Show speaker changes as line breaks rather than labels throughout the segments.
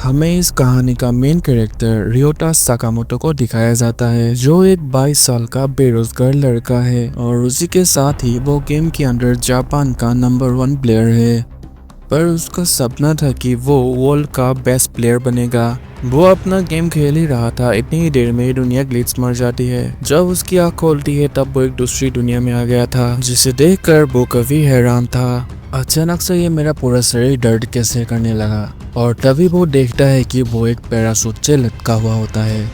हमें इस कहानी का मेन कैरेक्टर रियोटा साकामोटो को दिखाया जाता है, जो एक 22 साल का बेरोजगार लड़का है और उसी के साथ ही वो गेम के अंदर जापान का नंबर 1 प्लेयर है। पर उसका सपना था कि वो वर्ल्ड का बेस्ट प्लेयर बनेगा। वो अपना गेम खेल ही रहा था, इतनी ही देर में दुनिया ग्लिच मर जाती है। जब उसकी आँख खोलती है तब वो एक दूसरी दुनिया में आ गया था, जिसे देखकर वो काफी हैरान था। अचानक से ये मेरा पूरा शरीर दर्द कैसे करने लगा और तभी वो देखता है कि वो एक पैराशूट से लटका हुआ होता है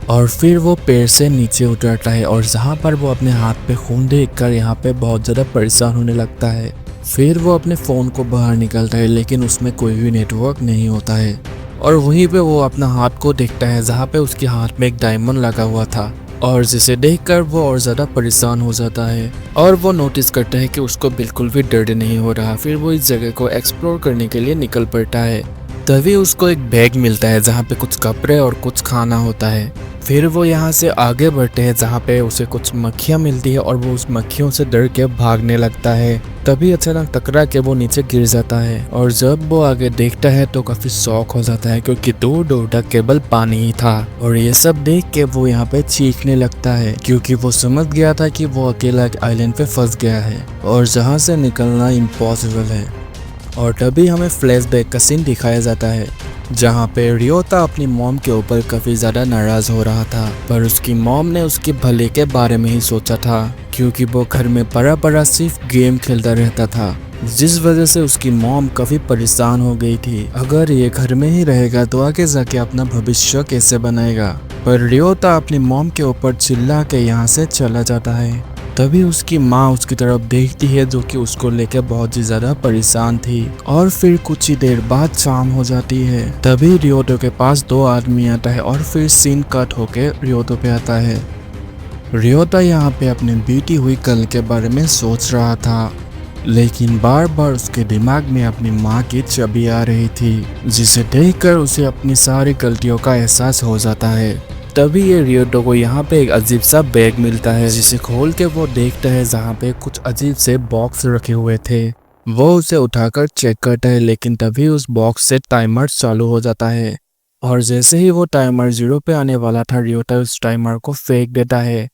और फिर वो पेड़ से नीचे उतरता है और जहाँ पर वो अपने हाथ पे खून देखकर यहाँ पे बहुत ज़्यादा परेशान होने लगता है। फिर वो अपने फ़ोन को बाहर निकालता है, लेकिन उसमें कोई भी नेटवर्क नहीं होता है और वहीं पे वो अपना हाथ को देखता है जहाँ पे उसके हाथ में एक डायमंड लगा हुआ था और जिसे देखकर वो और ज़्यादा परेशान हो जाता है और वो नोटिस करता है कि उसको बिल्कुल भी दर्द नहीं हो रहा। फिर वो इस जगह को एक्सप्लोर करने के लिए निकल पड़ता है। तभी उसको एक बैग मिलता है जहाँ पे कुछ कपड़े और कुछ खाना होता है। फिर वो यहाँ से आगे बढ़ते हैं जहाँ पे उसे कुछ मक्खियाँ मिलती है और वो उस मक्खियों से डर के भागने लगता है। तभी अचानक टकरा के वो नीचे गिर जाता है और जब वो आगे देखता है तो काफी शॉक हो जाता है, क्योंकि दूर दूर तक केवल पानी ही था। और ये सब देख के वो यहाँ पे चीखने लगता है, क्योंकि वो समझ गया था कि वो अकेला एक आइलैंड पे फंस गया है और जहाँ से निकलना इम्पॉसिबल है। और तभी हमें फ्लैशबैक का सीन दिखाया जाता है जहाँ पे रियोता अपनी मॉम के ऊपर काफी ज्यादा नाराज हो रहा था, पर उसकी मॉम ने उसके भले के बारे में ही सोचा था, क्योंकि वो घर में पड़ा पड़ा सिर्फ गेम खेलता रहता था, जिस वजह से उसकी मॉम काफी परेशान हो गई थी। अगर ये घर में ही रहेगा तो आगे जाके अपना भविष्य कैसे बनाएगा। पर रियोता अपनी मॉम के ऊपर चिल्ला के यहाँ से चला जाता है। तभी उसकी माँ उसकी तरफ देखती है, जो कि उसको लेकर बहुत ही ज्यादा परेशान थी। और फिर कुछ ही देर बाद शाम हो जाती है। तभी रियोतो के पास 2 आदमी आता है और फिर सीन कट होके रियोतो पे आता है। रियोता यहाँ पे अपनी बीती हुई कल के बारे में सोच रहा था, लेकिन बार बार उसके दिमाग में अपनी माँ की छवि आ रही थी, जिसे देखकर उसे अपनी सारी गलतियों का एहसास हो जाता है। तभी ये रियोतो को यहाँ पे एक अजीब सा बैग मिलता है, जिसे खोल के वो देखता है जहाँ पे कुछ अजीब से बॉक्स रखे हुए थे। वो उसे उठाकर चेक करता है, लेकिन तभी उस बॉक्स से टाइमर चालू हो जाता है और जैसे ही वो टाइमर 0 पे आने वाला था, रियोतो उस टाइमर को फेंक देता है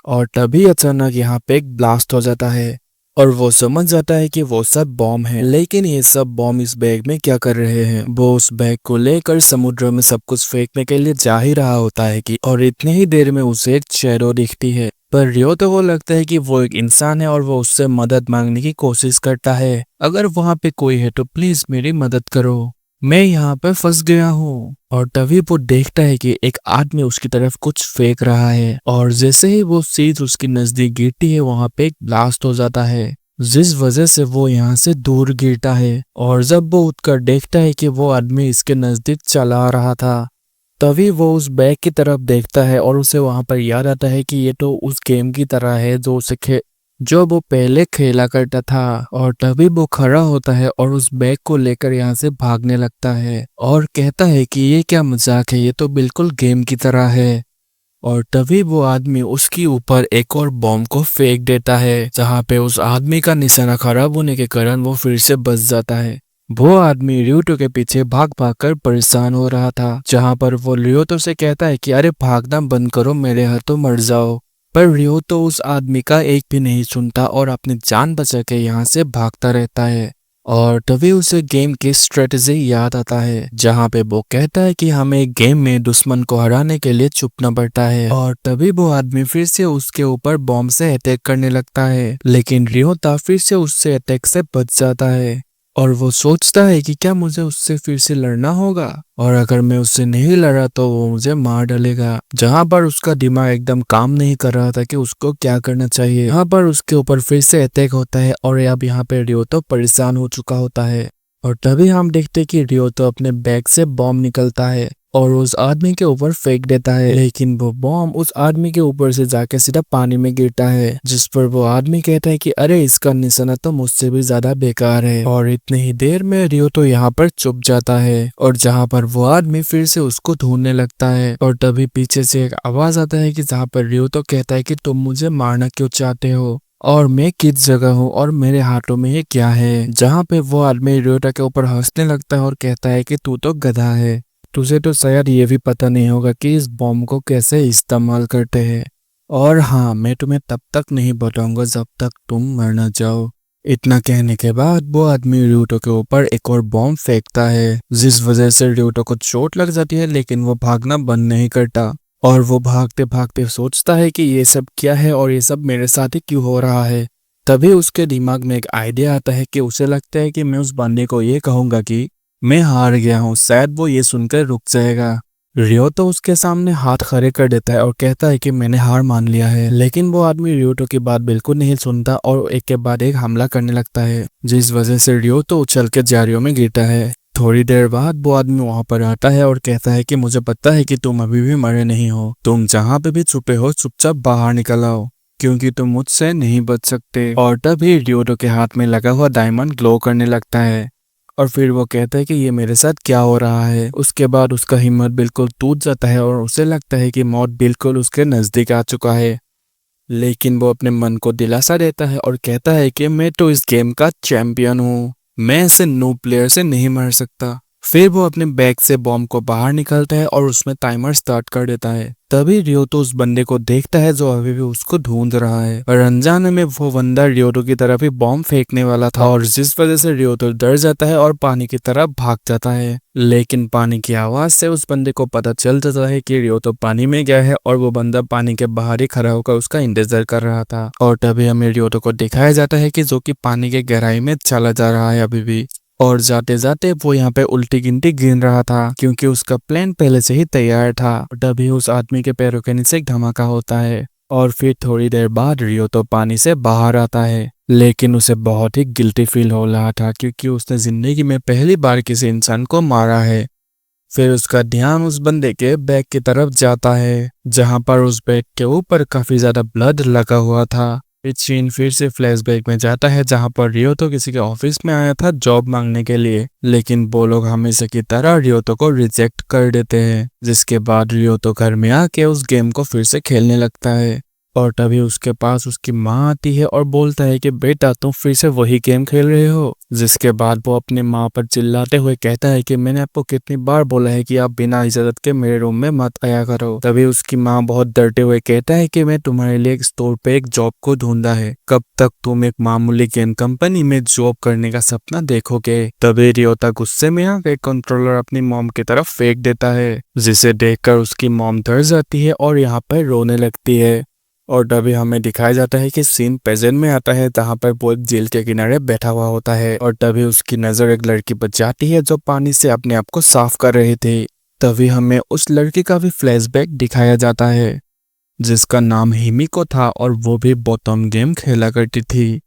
और तभी अचानक यहाँ पे एक ब्लास्ट हो जाता है और वो समझ जाता है कि वो सब बॉम्ब है। लेकिन ये सब बॉम्ब इस बैग में क्या कर रहे हैं। वो उस बैग को लेकर समुद्र में सब कुछ फेंकने के लिए जा ही रहा होता है कि और इतने ही देर में उसे एक शैडो दिखती है। पर रियोतो को लगता है कि वो एक इंसान है और वो उससे मदद मांगने की कोशिश करता है, अगर वहां पे कोई है तो प्लीज मेरी मदद करो, मैं यहाँ पे फंस गया हूँ। और तभी वो देखता है कि एक आदमी उसकी तरफ कुछ फेंक रहा है और जैसे ही वो चीज उसकी नजदीक गिरती है, वहां पे एक ब्लास्ट हो जाता है, जिस वजह से वो यहाँ से दूर गिरता है। और जब वो उठकर देखता है कि वो आदमी इसके नजदीक चला रहा था, तभी वो उस बैग की तरफ देखता है और उसे वहां पर याद आता है कि ये तो उस गेम की तरह है जो वो पहले खेला करता था। और तभी वो खड़ा होता है और उस बैग को लेकर यहाँ से भागने लगता है और कहता है कि ये क्या मजाक है, ये तो बिल्कुल गेम की तरह है। और तभी वो आदमी उसके ऊपर एक और बॉम्ब को फेंक देता है, जहाँ पे उस आदमी का निशाना खराब होने के कारण वो फिर से बच जाता है। वो आदमी रियोतो के पीछे भाग भाग कर परेशान हो रहा था, जहाँ पर वो रियोतो से कहता है कि अरे भागना बंद करो, मेरे हाथों मर जाओ। पर रियोतो उस आदमी का एक भी नहीं सुनता और अपनी जान बचा के यहाँ से भागता रहता है। और तभी उसे गेम की स्ट्रेटेजी याद आता है, जहाँ पे वो कहता है कि हमें गेम में दुश्मन को हराने के लिए छुपना पड़ता है। और तभी वो आदमी फिर से उसके ऊपर बॉम्ब से अटैक करने लगता है, लेकिन रियोता फिर से उससे अटैक से बच जाता है और वो सोचता है कि क्या मुझे उससे फिर से लड़ना होगा, और अगर मैं उससे नहीं लड़ा तो वो मुझे मार डालेगा। जहाँ पर उसका दिमाग एकदम काम नहीं कर रहा था कि उसको क्या करना चाहिए। यहाँ पर उसके ऊपर फिर से अटैक होता है और अब यहाँ पे रियोतो परेशान हो चुका होता है। और तभी हम देखते हैं कि रियोतो अपने बैग से बॉम्ब निकलता है और उस आदमी के ऊपर फेंक देता है, लेकिन वो बॉम्ब उस आदमी के ऊपर से जाके सीधा पानी में गिरता है, जिस पर वो आदमी कहता है कि अरे इसका निशाना तो मुझसे भी ज्यादा बेकार है। और इतनी ही देर में रियोतो यहाँ पर चुप जाता है और जहाँ पर वो आदमी फिर से उसको ढूंढने लगता है। और तभी पीछे से एक आवाज आता है कि जहाँ पर रियोतो कहता है कि तुम मुझे मारना क्यों चाहते हो। और मैं किस जगह हूँ और मेरे हाथों में ये क्या है। जहाँ पे वो आदमी रियोटा के ऊपर हंसने लगता है और कहता है कि तू तो गधा है, तुझे तो शायद ये भी पता नहीं होगा कि इस बॉम्ब को कैसे इस्तेमाल करते हैं। और हाँ, मैं तुम्हें तब तक नहीं बताऊंगा जब तक तुम मर न जाओ। इतना कहने के बाद वो आदमी रियोटो के ऊपर एक और बॉम्ब फेंकता है, जिस वजह से रियोटो को चोट लग जाती है, लेकिन वो भागना बंद नहीं करता। और वो भागते भागते सोचता है कि ये सब क्या है और ये सब मेरे साथ ही क्यों हो रहा है। तभी उसके दिमाग में एक आइडिया आता है कि उसे लगता है कि मैं उस बंदे को ये कहूंगा कि मैं हार गया हूँ, शायद वो ये सुनकर रुक जाएगा। रियो तो उसके सामने हाथ खड़े कर देता है और कहता है कि मैंने हार मान लिया है, लेकिन वो आदमी रियोटो की बात बिल्कुल नहीं सुनता और एक के बाद एक हमला करने लगता है, जिस वजह से रियो तो उछल के जारियों में गिरता है। थोड़ी देर बाद वो आदमी वहां पर आता है और कहता है कि मुझे पता है कि तुम अभी भी मरे नहीं हो, तुम जहां पे भी छुपे हो चुपचाप बाहर निकल आओ, क्योंकि तुम मुझसे नहीं बच सकते। और तभी रियोटो के हाथ में लगा हुआ डायमंड ग्लो करने लगता है और फिर वो कहता है कि ये मेरे साथ क्या हो रहा है। उसके बाद उसका हिम्मत बिल्कुल टूट जाता है और उसे लगता है कि मौत बिल्कुल उसके नजदीक आ चुका है। लेकिन वो अपने मन को दिलासा देता है और कहता है कि मैं तो इस गेम का चैंपियन हूँ, मैं ऐसे नूब प्लेयर से नहीं मर सकता। फिर वो अपने बैग से बॉम्ब को बाहर निकालता है और उसमें टाइमर स्टार्ट कर देता है। तभी रियोतो उस बंदे को देखता है जो अभी भी उसको ढूंढ रहा है, और अनजाने में वो बंदा रियोतो की तरफ ही बॉम्ब फेंकने वाला था, और जिस वजह से रियोतो डर जाता है और पानी की तरफ भाग जाता है। लेकिन पानी की आवाज से उस बंदे को पता चल जाता है कि रियोतो पानी में गया है और वो बंदा पानी के बाहर ही खड़ा होकर उसका इंतजार कर रहा था। और तभी हमें रियोतो को दिखाया जाता है कि जो कि पानी के गहराई में चला जा रहा है अभी भी, और जाते जाते वो यहाँ पे उल्टी गिनती गिन रहा था क्योंकि उसका प्लान पहले से ही तैयार था। तभी उस आदमी के पैरों के नीचे एक धमाका होता है और फिर थोड़ी देर बाद रियो तो पानी से बाहर आता है, लेकिन उसे बहुत ही गिल्टी फील हो रहा था क्योंकि उसने जिंदगी में पहली बार किसी इंसान को मारा है। फिर उसका ध्यान उस बंदे के बैग की तरफ जाता है जहां पर उस बैग के ऊपर काफी ज्यादा ब्लड लगा हुआ था। सीन फिर से फ्लैशबैक में जाता है जहां पर रियो तो किसी के ऑफिस में आया था जॉब मांगने के लिए, लेकिन वो लोग हमेशा की तरह रियोतो को रिजेक्ट कर देते हैं। जिसके बाद रियोतो घर में आके उस गेम को फिर से खेलने लगता है और तभी उसके पास उसकी माँ आती है और बोलता है कि बेटा तुम फिर से वही गेम खेल रहे हो। जिसके बाद वो अपने माँ पर चिल्लाते हुए कहता है कि मैंने आपको कितनी बार बोला है कि आप बिना इजाजत के मेरे रूम में मत आया करो। तभी उसकी माँ बहुत डरते हुए कहता है कि मैं तुम्हारे लिए एक स्टोर पे एक जॉब को ढूंढा है, कब तक तुम एक मामूली गेम कंपनी में जॉब करने का सपना देखोगे। तभी रियोता गुस्से में आकर कंट्रोलर अपनी मॉम की तरफ फेंक देता है, जिसे देखकर उसकी मॉम डर जाती है और यहाँ पर रोने लगती है। और तभी हमें दिखाया जाता है कि सीन प्रेजेंट में आता है जहाँ पर वो एक झील के किनारे बैठा हुआ होता है और तभी उसकी नजर एक लड़की पर जाती है जो पानी से अपने आप को साफ कर रही थी। तभी हमें उस लड़की का भी फ्लैशबैक दिखाया जाता है जिसका नाम हिमिको था और वो भी बॉटम गेम खेला करती थी,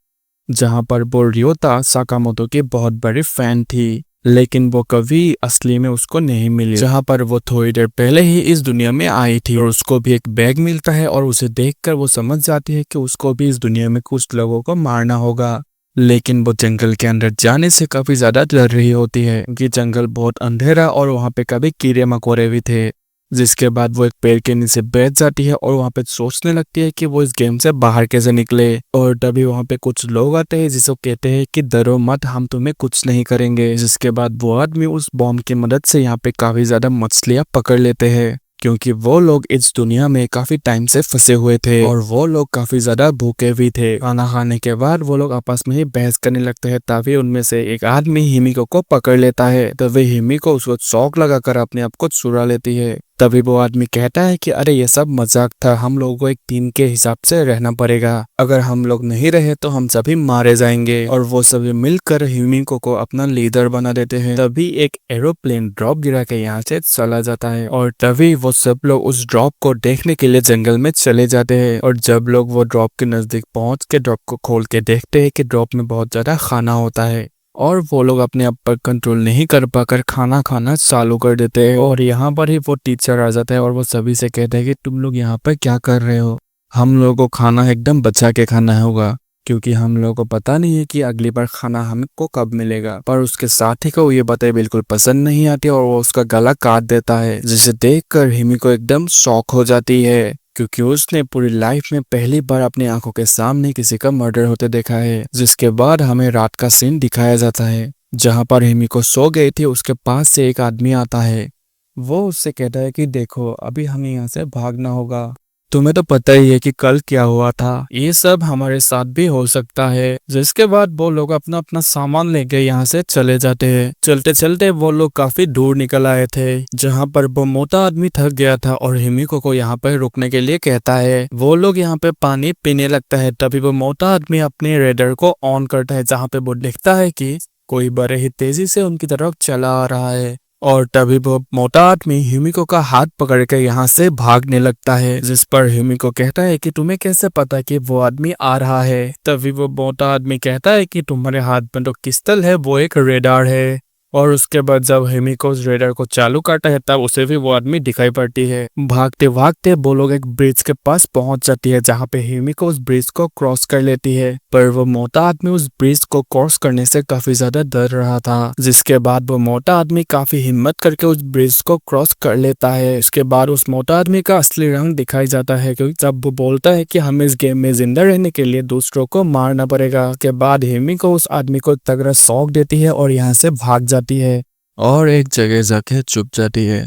जहाँ पर वो रियोता साकामोतो की बहुत बड़ी फैन थी, लेकिन वो कभी असली में उसको नहीं मिली। जहाँ पर वो थोड़ी देर पहले ही इस दुनिया में आई थी और उसको भी एक बैग मिलता है और उसे देखकर वो समझ जाती है कि उसको भी इस दुनिया में कुछ लोगों को मारना होगा। लेकिन वो जंगल के अंदर जाने से काफी ज्यादा डर रही होती है क्योंकि जंगल बहुत अंधेरा और वहां पे कभी कीड़े मकोड़े भी थे। जिसके बाद वो एक पेड़ के नीचे बैठ जाती है और वहां पे सोचने लगती है कि वो इस गेम से बाहर कैसे निकले। और तभी वहां पे कुछ लोग आते हैं जिसको कहते हैं कि डरो मत, हम तुम्हें कुछ नहीं करेंगे। जिसके बाद वो आदमी उस बॉम्ब की मदद से यहाँ पे काफी ज्यादा मछलियां पकड़ लेते हैं क्योंकि वो लोग इस दुनिया में काफी टाइम से फंसे हुए थे और वो लोग काफी ज्यादा भूखे भी थे। खाना खाने के बाद वो लोग आपस में ही बहस करने लगते हैं, तभी उनमें से एक आदमी हिमिको को पकड़ लेता है। तभी हिमिको उसको शौक लगाकर अपने आप को चुरा लेती है। तभी वो आदमी कहता है कि अरे ये सब मजाक था, हम लोगों को एक टीम के हिसाब से रहना पड़ेगा, अगर हम लोग नहीं रहे तो हम सभी मारे जाएंगे। और वो सभी मिलकर हिमिको को अपना लीडर बना देते हैं। तभी एक एरोप्लेन ड्रॉप गिरा के यहाँ से चला जाता है और तभी वो सब लोग उस ड्रॉप को देखने के लिए जंगल में चले जाते हैं। और जब लोग वो ड्रॉप के नजदीक पहुंच के ड्रॉप को खोल के देखते हैं कि ड्रॉप में बहुत ज्यादा खाना होता है और वो लोग अपने आप पर कंट्रोल नहीं कर पाकर खाना खाना चालू कर देते हैं। और यहाँ पर ही वो टीचर आ जाता है और वो सभी से कहता है कि तुम लोग यहाँ पर क्या कर रहे हो, हम लोगों को खाना एकदम बचा के खाना होगा क्योंकि हम लोगों को पता नहीं है कि अगली बार खाना हमको कब मिलेगा। पर उसके साथी को ये बातें बिल्कुल पसंद नहीं आती और वो उसका गला काट देता है, जिसे देखकर हिमी को एकदम शॉक हो जाती है क्योंकि उसने पूरी लाइफ में पहली बार अपनी आंखों के सामने किसी का मर्डर होते देखा है। जिसके बाद हमें रात का सीन दिखाया जाता है जहां पर हिमिको सो गई थी। उसके पास से एक आदमी आता है। वो उससे कहता है कि देखो अभी हमें यहाँ से भागना होगा। तुम्हें तो पता ही है कि कल क्या हुआ था, ये सब हमारे साथ भी हो सकता है। जिसके बाद वो लोग अपना अपना सामान लेके यहाँ से चले जाते हैं। चलते चलते वो लोग काफी दूर निकल आए थे जहाँ पर वो मोटा आदमी थक गया था और हिमिको को यहाँ पर रुकने के लिए कहता है। वो लोग यहाँ पे पानी पीने लगता है। तभी वो मोटा आदमी अपने रेडर को ऑन करता है जहाँ पे वो देखता है कि कोई बड़े ही तेजी से उनकी तरफ चला आ रहा है। और तभी वो मोटा आदमी हिमिको का हाथ पकड़ के यहाँ से भागने लगता है। जिस पर हिमिको कहता है कि तुम्हें कैसे पता कि वो आदमी आ रहा है। तभी वो मोटा आदमी कहता है कि तुम्हारे हाथ में तो पिस्तौल है, वो एक रेडार है। और उसके बाद जब हिमिको उस रेडार को चालू करता है तब उसे भी वो आदमी दिखाई पड़ती है। भागते भागते वो लोग एक ब्रिज के पास पहुंच जाती है जहाँ पे हिमिको उस ब्रिज को क्रॉस कर लेती है। पर वो मोटा आदमी उस ब्रिज को क्रॉस करने से काफी ज्यादा डर रहा था। जिसके बाद वो मोटा आदमी काफी हिम्मत करके उस ब्रिज को क्रॉस कर लेता है। इसके बाद उस मोटा आदमी का असली रंग दिखाई जाता है क्योंकि जब वो बोलता है कि हमें इस गेम में जिंदा रहने के लिए दूसरों को मारना पड़ेगा। के बाद हिमिको उस आदमी को तगड़ा शॉक देती है और यहाँ से भाग जाती है और एक जगह जाके छुप जाती है।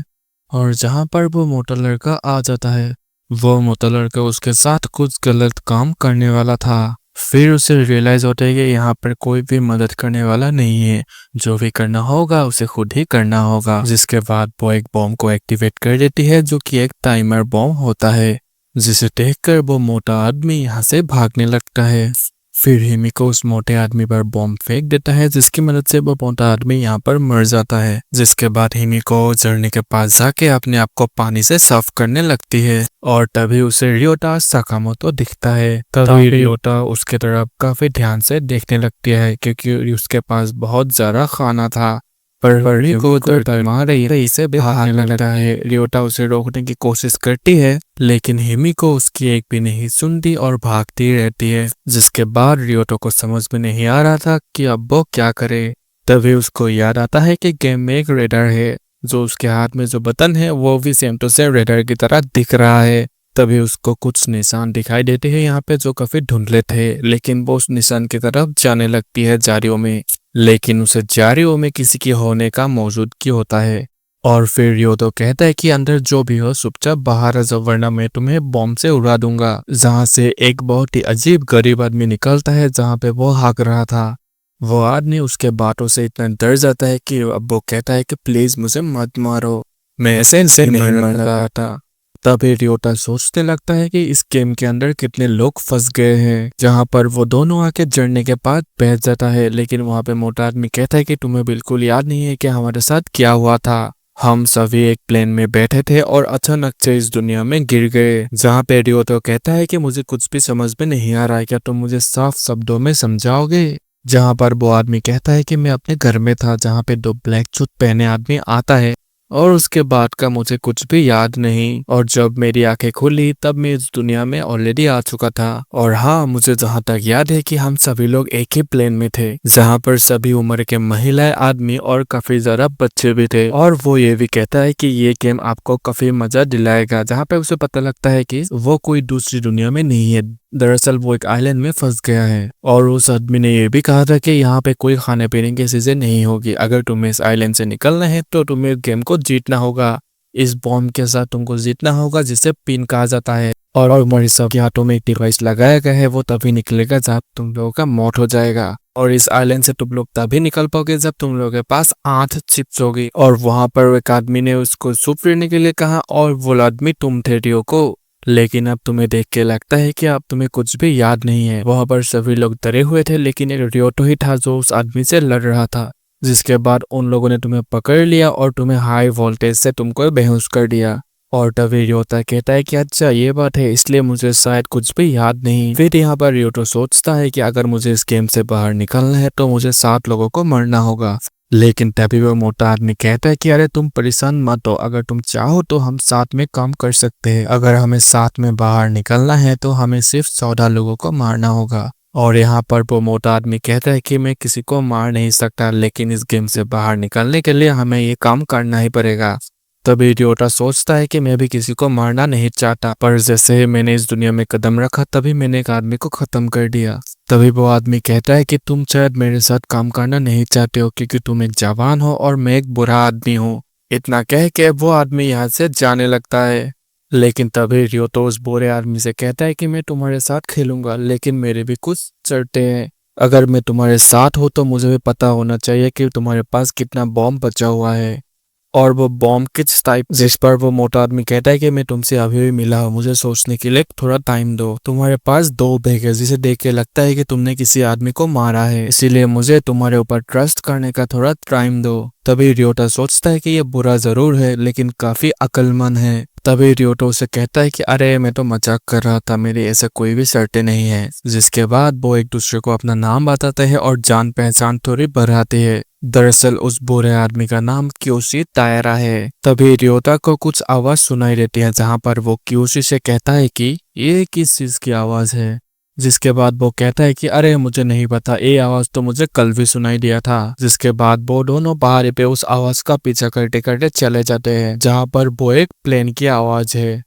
और जहाँ पर वो मोटा लड़का आ जाता है, वो मोटा लड़का उसके साथ कुछ गलत काम करने वाला था। फिर उसे रियलाइज होता है कि यहाँ पर कोई भी मदद करने वाला नहीं है, जो भी करना होगा उसे खुद ही करना होगा। जिसके बाद वो एक बॉम्ब को एक्टिवेट कर देती है जो कि एक टाइमर बॉम्ब होता है, जिसे देखकर वो मोटा आदमी यहाँ से भागने लगता है। फिर हिमिको उस मोटे आदमी पर बॉम्ब फेंक देता है जिसकी मदद से वो मोटा आदमी यहाँ पर मर जाता है। जिसके बाद हिमिको झरने के पास जाके अपने आप को पानी से साफ करने लगती है और तभी उसे रियोटा साकामोतो दिखता है। तभी रियोटा उसके तरफ काफी ध्यान से देखने लगती है क्योंकि उसके पास बहुत ज्यादा खाना था। पर रिको रही से भागने लगता है। रियोटा उसे रोकने की कोशिश करती है लेकिन हिमिको उसकी एक भी नहीं सुनती और भागती रहती है। जिसके बाद रियोटा को समझ में नहीं आ रहा था कि अब वो क्या करे। तभी उसको याद आता है कि गेम में एक रेडर है, जो उसके हाथ में जो बटन है वो भी सेम टू सेम रेडर की तरह दिख रहा है। तभी उसको कुछ निशान दिखाई देते हैं यहाँ पे जो काफी धुंधले थे, लेकिन वो उस निशान की तरफ जाने लगती है जारियों में। लेकिन उसे जारियों में किसी की होने का मौजूदगी होता है। और फिर रियोतो कहता है कि अंदर जो भी हो चुपचाप बाहर आ जाओ वरना मैं तुम्हें बॉम्ब से उड़ा दूंगा। जहाँ से एक बहुत ही अजीब गरीब आदमी निकलता है जहाँ पे वो भाग रहा था। वो आदमी उसके बातों से इतना डर जाता है कि अब वो कहता है कि प्लीज मुझे मत मारो, मैं ऐसे नहीं मरना था। तभी रियोटा सोचने लगता है कि इस गेम के अंदर कितने लोग फंस गए हैं, जहां पर वो दोनों आके झरने के पास बैठ जाता है। लेकिन वहां पे मोटा आदमी कहता है कि तुम्हें बिल्कुल याद नहीं है कि हमारे साथ क्या हुआ था। हम सभी एक प्लेन में बैठे थे और अचानक से इस दुनिया में गिर गए। जहाँ पे रियोटा कहता है कि मुझे कुछ भी समझ में नहीं आ रहा है, क्या तुम मुझे साफ शब्दों में समझाओगे। जहाँ पर वो आदमी कहता है कि मैं अपने घर में था जहाँ पे दो ब्लैक सूट पहने आदमी आता है और उसके बाद का मुझे कुछ भी याद नहीं। और जब मेरी आंखें खुली तब मैं इस दुनिया में ऑलरेडी आ चुका था। और हाँ, मुझे जहाँ तक याद है कि हम सभी लोग एक ही प्लेन में थे जहाँ पर सभी उम्र के महिलाएं, आदमी और काफी ज्यादा बच्चे भी थे। और वो ये भी कहता है कि ये गेम आपको काफी मजा दिलाएगा। जहाँ पे उसे पता लगता है कि वो कोई दूसरी दुनिया में नहीं है, दरअसल वो एक आइलैंड में फंस गया है। और उस आदमी ने ये भी कहा था कि यहाँ पे कोई खाने पीने की चीजें नहीं होगी। अगर तुम्हें इस आइलैंड से निकलना है तो तुम्हें गेम को जीतना होगा। इस बॉम्ब के साथ तुमको जीतना होगा जिसे पिन कहा जाता है। और हमारे सबके हाथों में एक डिवाइस लगाया गया है, वो तभी निकलेगा जब तुम लोगों का मौत हो जाएगा। और इस आइलैंड से तुम लोग तभी निकल पाओगे जब तुम लोगों के पास 8 चिप्स होगी। और वहां पर एक आदमी ने उसको सूप पीने के लिए कहा और वो आदमी तुम थे रियो को। लेकिन अब तुम्हें देख के लगता है कि अब तुम्हें कुछ भी याद नहीं है। वहां पर सभी लोग डरे हुए थे लेकिन एक रियोटो ही था जो उस आदमी से लड़ रहा था। जिसके बाद उन लोगों ने तुम्हें पकड़ लिया और तुम्हें हाई वोल्टेज से तुमको बेहोश कर दिया। और तभी रियोटा कहता है कि अच्छा ये बात है, इसलिए मुझे शायद कुछ भी याद नहीं। फिर यहाँ पर रियोटो सोचता है कि अगर मुझे इस गेम से बाहर निकलना है तो मुझे 7 लोगों को मरना होगा। लेकिन तभी वो मोटा आदमी कहता है कि अरे तुम परेशान मत हो, अगर तुम चाहो तो हम साथ में काम कर सकते हैं। अगर हमें साथ में बाहर निकलना है तो हमें सिर्फ 14 लोगों को मारना होगा। और यहाँ पर वो मोटा आदमी कहता है कि मैं किसी को मार नहीं सकता, लेकिन इस गेम से बाहर निकलने के लिए हमें ये काम करना ही पड़ेगा। तभी रियोटा सोचता है कि मैं भी किसी को मारना नहीं चाहता, पर जैसे ही मैंने इस दुनिया में कदम रखा तभी मैंने एक आदमी को खत्म कर दिया। तभी वो आदमी कहता है कि तुम शायद मेरे साथ काम करना नहीं चाहते हो क्योंकि तुम एक जवान हो और मैं एक बुरा आदमी हूँ। इतना कह के वो आदमी यहाँ से जाने लगता है। लेकिन तभी रियोतो उस बुरे आदमी से कहता है कि मैं तुम्हारे साथ खेलूंगा, लेकिन मेरे भी कुछ शर्तें हैं। अगर मैं तुम्हारे साथ हूँ तो मुझे भी पता होना चाहिए कि तुम्हारे पास कितना बॉम्ब बचा हुआ है और वो बॉम्ब किस टाइप। जिस पर वो मोटा आदमी कहता है कि मैं तुमसे अभी भी मिला हूँ, मुझे सोचने के लिए थोड़ा टाइम दो। तुम्हारे पास 2 बैग है जिसे देख के लगता है कि तुमने किसी आदमी को मारा है, इसीलिए मुझे तुम्हारे ऊपर ट्रस्ट करने का थोड़ा टाइम दो। तभी रियोटा सोचता है कि ये बुरा जरूर है लेकिन काफी अक्लमंद है। तभी रियोटो उसे कहता है कि अरे मैं तो मजाक कर रहा था, मेरी ऐसा कोई भी शर्तें नहीं है। जिसके बाद वो एक दूसरे को अपना नाम बताते हैं और जान पहचान थोड़ी बढ़ाते हैं। दरअसल उस बुरे आदमी का नाम क्योशी तायरा है। तभी रियोटा को कुछ आवाज सुनाई देती है जहां पर वो क्योशी से कहता है कि ये किस चीज की आवाज है। जिसके बाद वो कहता है कि अरे मुझे नहीं पता, ये आवाज तो मुझे कल भी सुनाई दिया था। जिसके बाद वो दोनों पहाड़ी पे उस आवाज का पीछा करते करते चले जाते हैं जहां पर वो एक प्लेन की आवाज है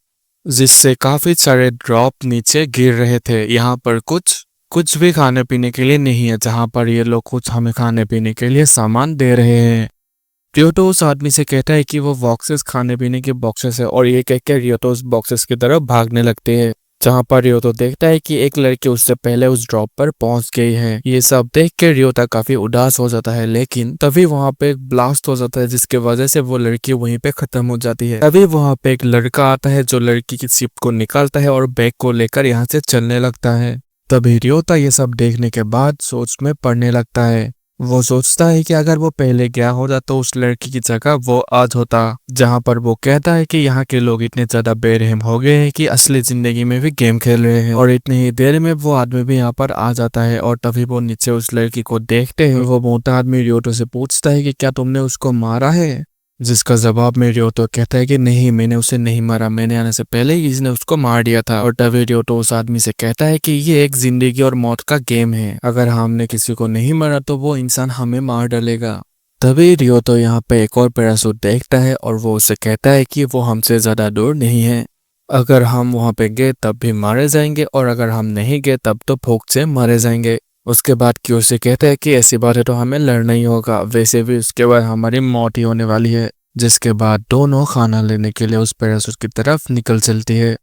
जिससे काफी सारे ड्रॉप नीचे गिर रहे थे। यहाँ पर कुछ भी खाने पीने के लिए नहीं है जहां पर ये लोग कुछ हमें खाने पीने के लिए सामान दे रहे हैं। रियोटो उस आदमी से कहता है कि वो बॉक्सेस खाने पीने के बॉक्सेस है और ये कहकर रियोटो उस बॉक्सेस की तरफ भागने लगते हैं जहां पर रियोटो देखता है कि एक लड़की उससे पहले उस ड्रॉप पर पहुंच गई है। ये सब देख के रियोटा काफी उदास हो जाता है, लेकिन तभी वहां पे एक ब्लास्ट हो जाता है जिसकी वजह से वो लड़की वहीं पे खत्म हो जाती है। तभी वहां पे एक लड़का आता है जो लड़की की शिप को निकालता है और बैग को लेकर यहाँ से चलने लगता है। तभी रियोटा ये सब देखने के बाद सोच में पड़ने लगता है। वो सोचता है कि अगर वो पहले गया होता तो उस लड़की की जगह वो आज होता। जहां पर वो कहता है कि यहाँ के लोग इतने ज्यादा बेरहम हो गए हैं कि असली जिंदगी में भी गेम खेल रहे हैं। और इतनी ही देर में वो आदमी भी यहाँ पर आ जाता है और तभी वो नीचे उस लड़की को देखते हैं। वो मोटा आदमी रियोटो से पूछता है कि क्या तुमने उसको मारा है। जिसका जवाब में रियोटो कहता है कि नहीं, मैंने उसे नहीं मारा, मैंने आने से पहले ही इसने उसको मार दिया था। और तभी रियोटो उस आदमी से कहता है कि ये एक जिंदगी और मौत का गेम है, अगर हमने किसी को नहीं मारा तो वो इंसान हमें मार डालेगा। तभी रियोटो यहाँ पे एक और पैराशूट देखता है और वो उसे कहता है कि वो हमसे ज्यादा दूर नहीं है, अगर हम वहां पे गए तब भी मारे जाएंगे और अगर हम नहीं गए तब तो भूख से मारे जाएंगे। उसके बाद क्योशी कहता है कि ऐसी बात है तो हमें लड़ना ही होगा, वैसे भी उसके बाद हमारी मौत ही होने वाली है। जिसके बाद दोनों खाना लेने के लिए उस पैराशूट की तरफ निकल चलती है।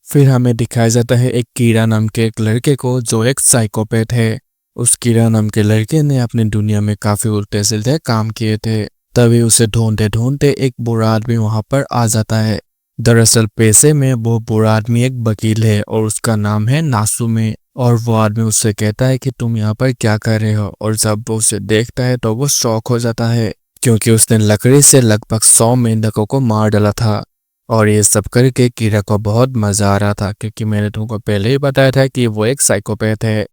फिर हमें दिखाया जाता है एक कीड़ा नाम के एक लड़के को जो एक साइकोपैथ है। उस कीड़ा नाम के लड़के ने अपनी दुनिया में काफी उल्टे सीधे काम किए थे। तभी उसे ढूंढते ढूंढते एक बुरा आदमी वहां पर आ जाता है। दरअसल पैसे में वो बुरा आदमी एक वकील है और उसका नाम है नासुमे। और वो आदमी उससे कहता है कि तुम यहाँ पर क्या कर रहे हो। और जब वो उसे देखता है तो वो शॉक हो जाता है क्योंकि उसने लकड़ी से लगभग 100 मेंढकों को मार डाला था। और ये सब करके कीड़ा को बहुत मजा आ रहा था क्योंकि मैंने तुमको पहले ही बताया था कि वो एक साइकोपैथ है।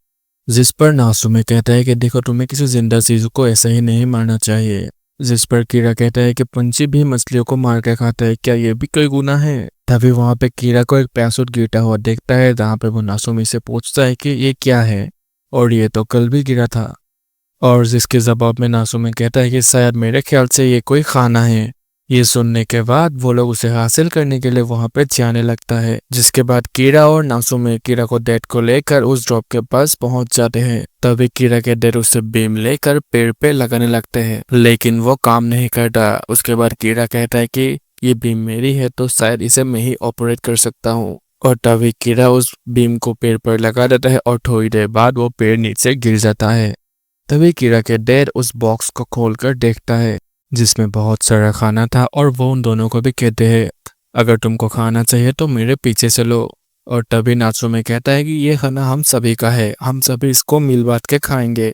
जिस पर नासुमे कहता है कि देखो, तुम्हें किसी जिंदा चीज को ऐसे ही नहीं मारना चाहिए। जिस पर कीड़ा कहता है कि पंछी भी मछलियों को मार के खाता है, क्या ये भी कोई गुनाह है। तभी वहां पे कीड़ा को एक पैराशूट गिरता हुआ देखता है जहां पे वो नासुमे से पूछता है कि ये क्या है, और ये तो कल भी गिरा था। और जिसके जवाब में नासुमे कहता है कि शायद मेरे ख्याल से ये कोई खाना है। ये सुनने के बाद वो लोग उसे हासिल करने के लिए वहां पे जाने लगता है। जिसके बाद कीड़ा और नासुमे कीड़ा को डेड को लेकर उस ड्रॉप के पास पहुंच जाते हैं। तभी कीड़ा के डेड उसे बीम लेकर पेड़ पे लगाने लगते हैं, लेकिन वो काम नहीं करता। उसके बाद कीड़ा कहता है कि ये बीम मेरी है तो शायद इसे मैं ही ऑपरेट कर सकता हूँ। और तभी कीड़ा उस बीम को पेड़ पर लगा देता है और थोड़ी देर बाद वो पेड़ नीचे गिर जाता है। तभी कीड़ा के डेड उस बॉक्स को खोलकर देखता है जिसमें बहुत सारा खाना था और वो उन दोनों को भी कहते हैं, अगर तुमको खाना चाहिए तो मेरे पीछे से लो। और तभी नासुमे कहता है कि ये खाना हम सभी का है, हम सभी इसको मिल बांट के खाएंगे।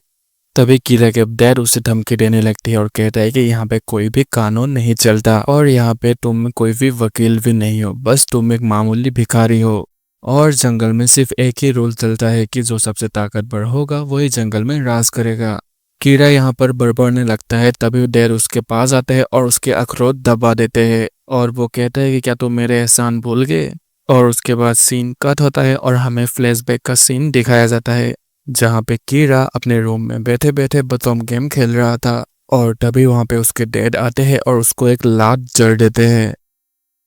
तभी कीड़ा के डैड उसे धमकी देने लगती है और कहता है कि यहाँ पे कोई भी कानून नहीं चलता और यहाँ पे तुम कोई भी वकील भी नहीं हो, बस तुम एक मामूली भिखारी हो। और जंगल में सिर्फ एक ही रूल चलता है कि जो सबसे ताकतवर होगा वही जंगल में राज करेगा। कीड़ा यहाँ पर बड़बड़ने लगता है। तभी डेर उसके पास आते हैं और उसके अखरोट दबा देते हैं और वो कहता है कि क्या तुम मेरे एहसान भूल गए। और उसके बाद सीन कट होता है और हमें फ्लैशबैक का सीन दिखाया जाता है जहाँ पे कीड़ा अपने रूम में बैठे बैठे बतौम गेम खेल रहा था और तभी वहां पे उसके डैड आते हैं और उसको एक लात जड़ देते हैं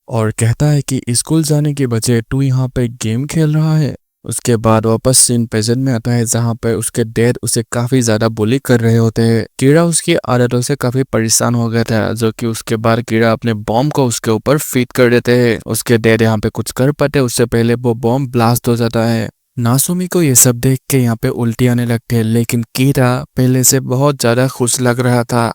और कहता है कि स्कूल जाने के बजाय तू यहाँ पे गेम खेल रहा है। उसके बाद वापस सीन प्रेजेंट में आता है जहाँ पर उसके डैड उसे काफी ज्यादा बुली कर रहे होते हैं। कीड़ा उसकी आदतों से काफी परेशान हो गया था, जो कि उसके बाद कीड़ा अपने बॉम्ब को उसके ऊपर फीट कर देते हैं। उसके डैड यहाँ पे कुछ कर पाते उससे पहले वो बॉम्ब ब्लास्ट हो जाता है। नासुमी को ये सब देख के यहाँ पे उल्टी आने लगते हैं, लेकिन कीड़ा पहले से बहुत ज्यादा खुश लग रहा था।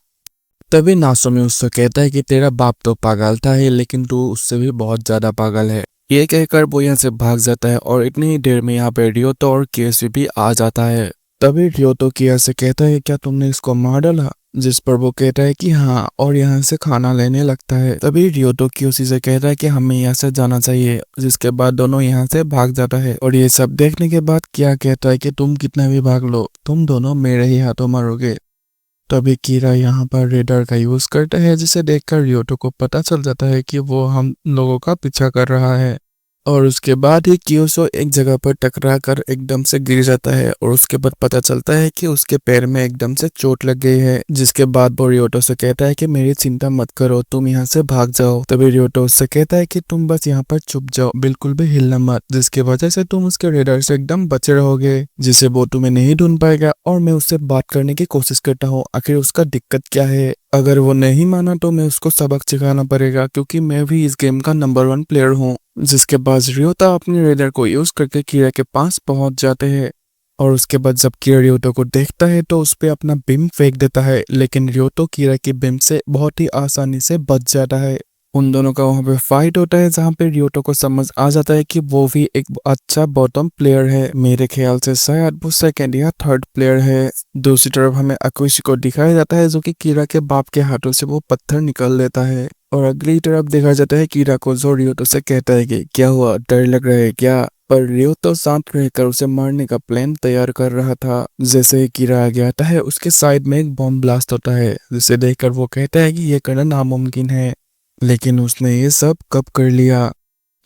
तभी नासुमी उससे कहता है कि तेरा बाप तो पागल था है, लेकिन तू उससे भी बहुत ज्यादा पागल है। ये कहकर वो यहाँ से भाग जाता है और इतनी ही देर में यहाँ पे रियोतो और केसी भी आ जाता है। तभी रियोतो किया से कहता है क्या तुमने इसको मार डाला, जिस पर वो कहता है कि हाँ, और यहाँ से खाना लेने लगता है। तभी रियोतो कियोशी से कहता है कि हमें यहाँ से जाना चाहिए, जिसके बाद दोनों यहाँ से भाग जाता है। और ये सब देखने के बाद क्या कहता है कि तुम कितना भी भाग लो, तुम दोनों मेरे ही हाथों मरोगे। तभी कीरा यहाँ पर रेडर का यूज करता है, जिसे देखकर रियोतो को पता चल जाता है कि वो हम लोगों का पीछा कर रहा है। और उसके बाद ही कियोशो एक जगह पर टकरा कर एकदम से गिर जाता है और उसके बाद पता चलता है कि उसके पैर में एकदम से चोट लग गई है। जिसके बाद वो रियोतो से कहता है कि मेरी चिंता मत करो, तुम यहाँ से भाग जाओ। तभी रियोतो उससे कहता है कि तुम बस यहाँ पर चुप जाओ, बिल्कुल भी हिलना मत, जिसकी वजह से तुम उसके रेडर से एकदम बचे रहोगे, जिसे वो तुम्हें नहीं ढूंढ पाएगा। और मैं उससे बात करने की कोशिश करता हूँ, आखिर उसका दिक्कत क्या है। अगर वो नहीं माना तो मैं उसको सबक सिखाना पड़ेगा, क्योंकि मैं भी इस गेम का नंबर 1 प्लेयर हूँ। जिसके बाद रियोता अपने रेडर को यूज करके कीरा के पास पहुंच जाते हैं। और उसके बाद जब कीरा रियोतो को देखता है तो उस पे अपना बीम फेंक देता है, लेकिन रियोतो कीरा की बीम से बहुत ही आसानी से बच जाता है। उन दोनों का वहां पे फाइट होता है, जहां पे रियोतो को समझ आ जाता है कि वो भी एक अच्छा बॉटम प्लेयर है। मेरे ख्याल से शायद वो सेकंड या थर्ड प्लेयर है। दूसरी तरफ हमें अकुशी को दिखाया जाता है, जो कि कीरा के बाप के हाथों से वो पत्थर निकल लेता है। और अगली तरफ देखा जाता है कीरा को, जो रियोतो से कहता है कि क्या हुआ, डर लग रहा है क्या। पर रियोतो शांत रहकर उसे मारने का प्लान तैयार कर रहा था। जैसे ही कीरा आगे आता है, उसके साइड में एक बॉम्ब ब्लास्ट होता है, जिसे देखकर वो कहता है कि ये करना नामुमकिन है, लेकिन उसने ये सब कब कर लिया।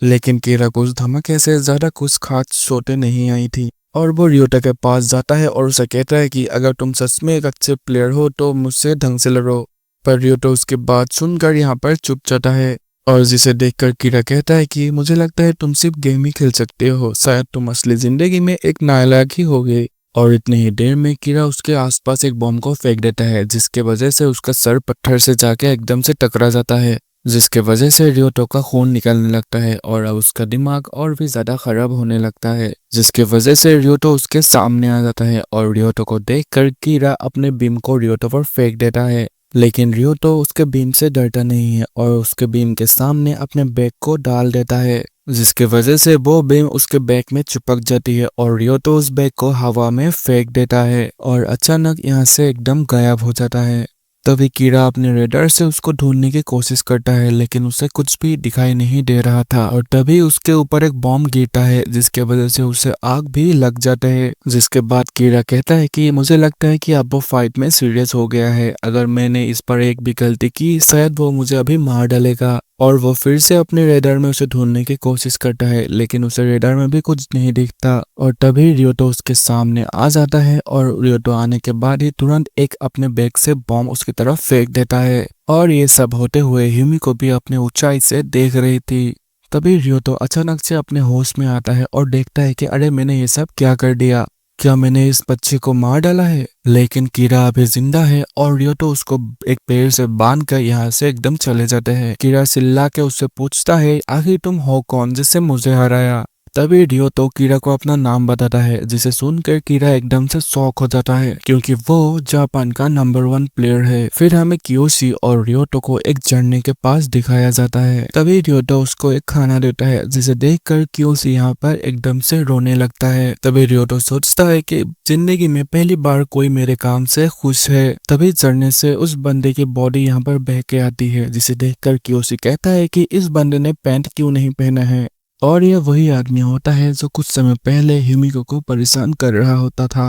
लेकिन कीरा को उस धमाके से ज्यादा कुछ खास चोटें नहीं आई थी। और वो रियोटा के पास जाता है और उसे कहता है कि अगर तुम सच में एक अच्छे प्लेयर हो तो मुझसे ढंग से लड़ो। पर रियोटा उसकी बात सुनकर यहाँ पर चुप जाता है। और जिसे देखकर कीरा कहता है कि मुझे लगता है तुम सिर्फ गेम ही खेल सकते हो, शायद तुम असली जिंदगी में एक नालायक ही होगे। और इतनी ही देर में कीरा उसके आसपास एक बॉम्ब को फेंक देता है, जिसके वजह से उसका सर पत्थर से जाके एकदम से टकरा जाता है, जिसके वजह से रियोतो का खून निकलने लगता है और अब उसका दिमाग और भी ज्यादा खराब होने लगता है। जिसके वजह से रियोतो उसके सामने आ जाता है और रियोतो को देखकर कीरा अपने बीम को रियोतो पर फेंक देता है। लेकिन रियोतो उसके बीम से डरता नहीं है और उसके बीम के सामने अपने बैग को डाल देता है, जिसके वजह से वो बीम उसके बैग में चिपक जाती है और रियोतो उस बैग को हवा में फेंक देता है और अचानक यहाँ से एकदम गायब हो जाता है। तभी कीड़ा अपने रेडार से उसको ढूंढने की कोशिश करता है, लेकिन उसे कुछ भी दिखाई नहीं दे रहा था। और तभी उसके ऊपर एक बॉम्ब गिरता है, जिसके वजह से उसे आग भी लग जाता है। जिसके बाद कीड़ा कहता है कि मुझे लगता है कि अब वो फाइट में सीरियस हो गया है, अगर मैंने इस पर एक भी गलती की शायद वो मुझे अभी मार डालेगा। और वो फिर से अपने रेडार में उसे ढूंढने की कोशिश करता है, लेकिन उसे रेडार में भी कुछ नहीं दिखता। और तभी रियोतो उसके सामने आ जाता है और रियोतो आने के बाद ही तुरंत एक अपने बैग से बॉम्ब उसकी तरफ फेंक देता है। और ये सब होते हुए ह्यूमी को भी अपने ऊंचाई से देख रही थी। तभी रियोतो अचानक से अपने होश में आता है और देखता है कि अरे मैंने ये सब क्या कर दिया, क्या मैंने इस बच्चे को मार डाला है। लेकिन कीड़ा अभी जिंदा है और रियोतो उसको एक पेड़ से बांध कर यहाँ से एकदम चले जाते हैं। कीड़ा चिल्ला के उससे पूछता है आखिर तुम हो कौन जिससे मुझे हराया। तभी रियोतो कीड़ा को अपना नाम बताता है, जिसे सुनकर कीड़ा एकदम से शॉक हो जाता है, क्योंकि वो जापान का नंबर 1 प्लेयर है। फिर हमें कियोशी और रियोतो को एक झरने के पास दिखाया जाता है। तभी रियोतो उसको एक खाना देता है, जिसे देखकर कियोशी यहाँ पर एकदम से रोने लगता है। तभी रियोतो सोचता है कि जिंदगी में पहली बार कोई मेरे काम से खुश है। तभी झरने से उस बंदे की बॉडी यहाँ पर बह के आती है, जिसे देखकर कियोशी कहता है कि इस बंदे ने पैंट क्यों नहीं पहना है। और यह वही आदमी होता है जो कुछ समय पहले हिमिको को परेशान कर रहा होता था।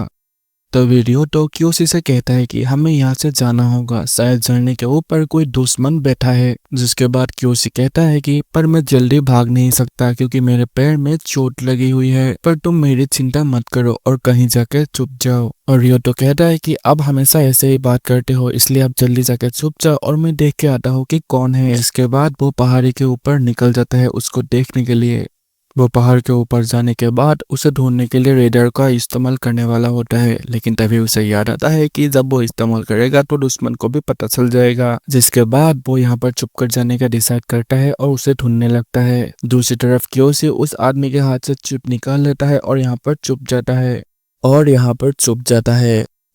तभी रियोटो क्योसी से कहता है कि हमें यहाँ से जाना होगा, शायद झरने के ऊपर कोई दुश्मन बैठा है। जिसके बाद क्योसी कहता है कि पर मैं जल्दी भाग नहीं सकता क्योंकि मेरे पैर में चोट लगी हुई है, पर तुम मेरी चिंता मत करो और कहीं जाकर चुप जाओ। और रियोटो कहता है कि अब हमेशा ऐसे ही बात करते हो, इसलिए अब जल्दी जाकर छुप जाओ और मैं देख के आता हूँ कि कौन है। इसके बाद वो पहाड़ी के ऊपर निकल जाता है उसको देखने के लिए। वो पहाड़ के ऊपर जाने के बाद उसे ढूंढने के लिए रेडार का इस्तेमाल करने वाला होता है, लेकिन तभी उसे याद आता है कि जब वो इस्तेमाल करेगा तो दुश्मन को भी पता चल जाएगा। जिसके बाद वो यहाँ पर छुप कर जाने का डिसाइड करता है और उसे ढूंढने लगता है। दूसरी तरफ क्योसी उस आदमी के हाथ से चिप निकाल लेता है और यहाँ पर छुप जाता है।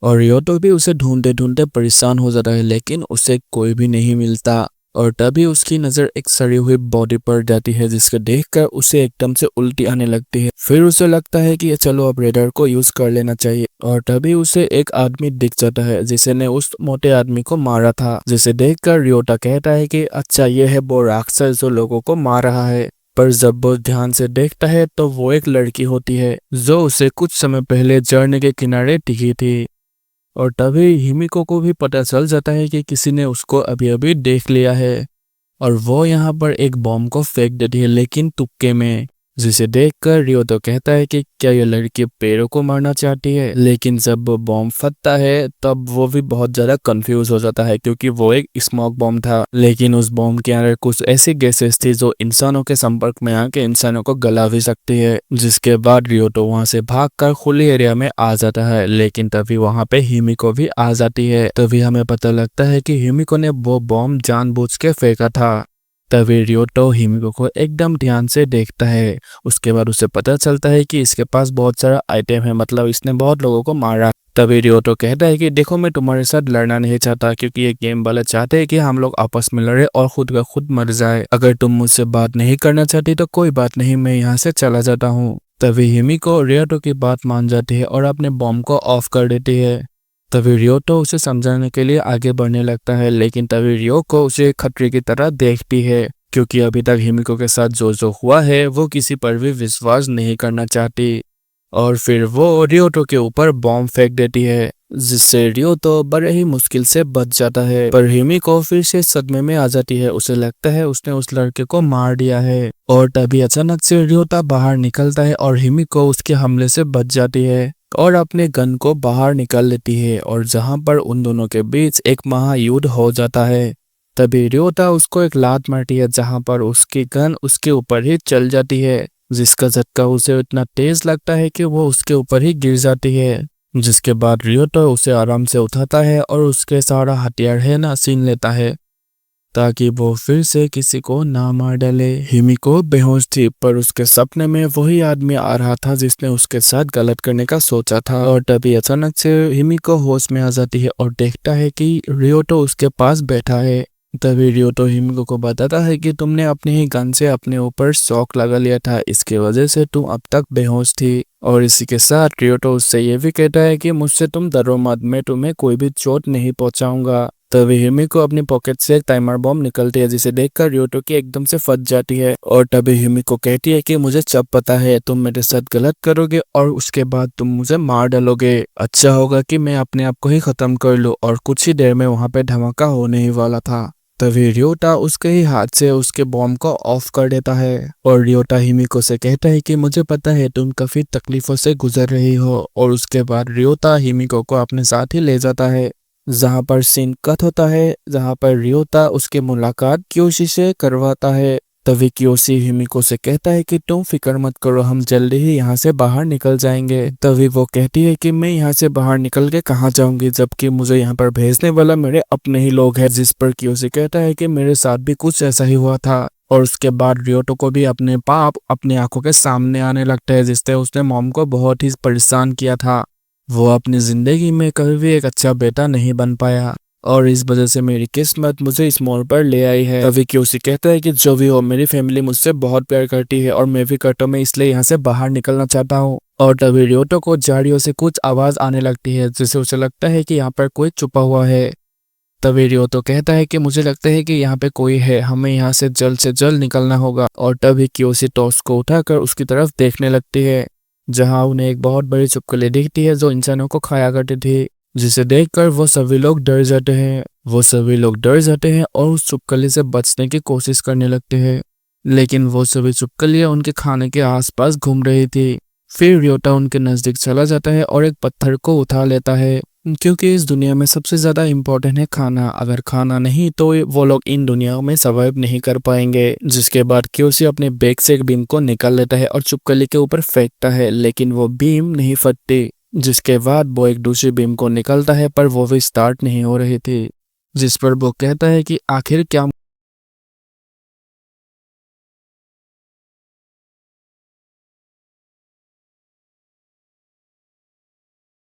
और रियोटो भी उसे ढूंढते ढूंढते परेशान हो जाता है, लेकिन उसे कोई भी नहीं मिलता। और तभी उसकी नजर एक सड़ी हुई बॉडी पर जाती है, जिसको देखकर उसे एकदम से उल्टी आने लगती है। फिर उसे लगता है कि चलो अब रेडर को यूज कर लेना चाहिए। और तभी उसे एक आदमी दिख जाता है जिसे ने उस मोटे आदमी को मारा था। जिसे देखकर रियोटा कहता है कि अच्छा ये है वो राक्षस जो लोगों को मार रहा है। पर जब वो ध्यान से देखता है तो वो एक लड़की होती है जो उसे कुछ समय पहले झरने के किनारे दिखी थी। और तभी हिमिको को भी पता चल जाता है कि किसी ने उसको अभी अभी देख लिया है और वो यहाँ पर एक बॉम्ब को फेंक देती है, लेकिन तुक्के में। जिसे देखकर रियोटो कहता है कि क्या ये लड़की पेड़ों को मारना चाहती है, लेकिन जब वो बॉम्ब फटता है तब वो भी बहुत ज्यादा कंफ्यूज हो जाता है क्योंकि वो एक स्मोक बॉम्ब था, लेकिन उस बॉम्ब के अंदर कुछ ऐसी गैसेस थी जो इंसानों के संपर्क में आके इंसानों को गला भी सकती है। जिसके बाद रियोटो वहां से भागकर खुले एरिया में आ जाता है, लेकिन तभी वहां पे हिमिको भी आ जाती है। तभी हमें पता लगता है कि हिमिको ने वो बॉम्ब जानबूझ के फेंका था। तभी रियोटो हिमिको को एकदम ध्यान से देखता है। उसके बाद उसे पता चलता है कि इसके पास बहुत सारा आइटम है, मतलब इसने बहुत लोगों को मारा। तभी रियोटो कहता है कि देखो मैं तुम्हारे साथ लड़ना नहीं चाहता क्योंकि ये गेम वाले चाहते हैं कि हम लोग आपस में लड़े और खुद का खुद मर जाए। अगर तुम मुझसे बात नहीं करना चाहती तो कोई बात नहीं, मैं यहाँ से चला जाता हूँ। तभी हिमिको रियोटो की बात मान जाती है और अपने बॉम्ब को ऑफ कर देती है। तभी रियोटो उसे समझाने के लिए आगे बढ़ने लगता है, लेकिन तभी रियोको उसे खतरे की तरह देखती है क्योंकि अभी तक हिमिको के साथ जो हुआ है वो किसी पर भी विश्वास नहीं करना चाहती। और फिर वो रियोटो के ऊपर बॉम्ब फेंक देती है, जिससे रियोटो बड़े ही मुश्किल से बच जाता है। पर हिमिको फिर से सदमे में आ जाती है, उसे लगता है उसने उस लड़के को मार दिया है। और तभी अचानक से रियोटा बाहर निकलता है और हिमिको उसके हमले से बच जाती है और अपने गन को बाहर निकाल लेती है, और जहां पर उन दोनों के बीच एक महायुद्ध हो जाता है। तभी रियोटा उसको एक लात मारती है जहां पर उसकी गन उसके ऊपर ही चल जाती है, जिसका झटका उसे इतना तेज लगता है कि वो उसके ऊपर ही गिर जाती है। जिसके बाद रियोटा उसे आराम से उठाता है और उसके सारा हथियार है ना छीन लेता है ताकि वो फिर से किसी को ना मार डाले। हिमिको बेहोश थी, पर उसके सपने में वही आदमी आ रहा था जिसने उसके साथ गलत करने का सोचा था। और तभी अचानक से हिमिको होश में आ जाती है और देखता है कि रियोटो उसके पास बैठा है। तभी रियोटो हिमिको को बताता है कि तुमने अपने ही गन से अपने ऊपर शॉक लगा लिया था, इसके वजह से तुम अब तक बेहोश थी। और इसी के साथ रियोटो उससे ये भी कहता है कि मुझसे तुम डरो मत, मैं तुम्हें कोई भी चोट नहीं पहुंचाऊंगा। तभी हिमिको अपनी पॉकेट से एक टाइमर बॉम्ब निकलती है, जिसे देखकर रियोटो की एकदम से फट जाती है। और तभी हिमिको कहती है कि मुझे सब पता है, तुम मेरे साथ गलत करोगे और उसके बाद तुम मुझे मार डालोगे। अच्छा होगा कि मैं अपने आप को ही खत्म कर लूं। और कुछ ही देर में वहां पे धमाका होने ही वाला था। तभी रियोटा उसके ही हाथ से उसके बॉम्ब को ऑफ कर देता है और रियोटा हिमिको से कहता है कि मुझे पता है तुम काफी तकलीफों से गुजर रही हो। और उसके बाद रियोटा हिमिको को अपने साथ ही ले जाता है, जहां पर सीन कट होता है, जहां पर रियोटा उसके मुलाकात क्योशी से करवाता है। तभी क्योशी हिमिको से कहता है कि तुम फिक्र मत करो, हम जल्दी ही यहाँ से बाहर निकल जाएंगे। तभी वो कहती है कि मैं यहाँ से बाहर निकल के कहाँ जाऊंगी, जबकि मुझे यहाँ पर भेजने वाला मेरे अपने ही लोग हैं। जिस पर क्योशी कहता है कि मेरे साथ भी कुछ ऐसा ही हुआ था। और उसके बाद रियोटो को भी अपने पाप अपनी आंखों के सामने आने लगता है, जिससे उसने मॉम को बहुत ही परेशान किया था। वो अपनी जिंदगी में कभी भी एक अच्छा बेटा नहीं बन पाया और इस वजह से मेरी किस्मत मुझे इस मोड़ पर ले आई है। तभी क्योसी कहता है कि जो भी हो, मेरी फैमिली मुझसे बहुत प्यार करती है और मैं भी करता हूँ, मैं इसलिए यहाँ से बाहर निकलना चाहता हूँ। और तभी रियोटो को झाड़ियों से कुछ आवाज आने लगती है, जिससे उसे लगता है कि यहाँ पर कोई छुपा हुआ है। तभी रियोटो कहता है कि मुझे लगता है कि यहाँ पे कोई है, हमें यहाँ से जल्द निकलना होगा। और तभी क्योसी टॉर्च को उठाकर उसकी तरफ देखने लगती है, जहां उन्हें एक बहुत बड़ी छिपकली दिखती है जो इंसानों को खाया करती थी, जिसे देखकर वो सभी लोग डर जाते हैं। और उस छिपकली से बचने की कोशिश करने लगते हैं, लेकिन वो सभी छिपकलियां उनके खाने के आसपास घूम रही थी। फिर रियोटा उनके नजदीक चला जाता है और एक पत्थर को उठा लेता है, क्योंकि इस दुनिया में सबसे ज्यादा इम्पोर्टेंट है खाना। अगर खाना नहीं तो वो लोग इन दुनियाओं में सर्वाइव नहीं कर पाएंगे। जिसके बाद क्योसी अपने बैग से एक बीम को निकाल लेता है और छिपकली के ऊपर फेंकता है, लेकिन वो बीम नहीं फटती। जिसके बाद वो एक दूसरी बीम को निकालता है, पर वो भी स्टार्ट नहीं हो रही थी। जिस पर वो कहता है कि आखिर क्या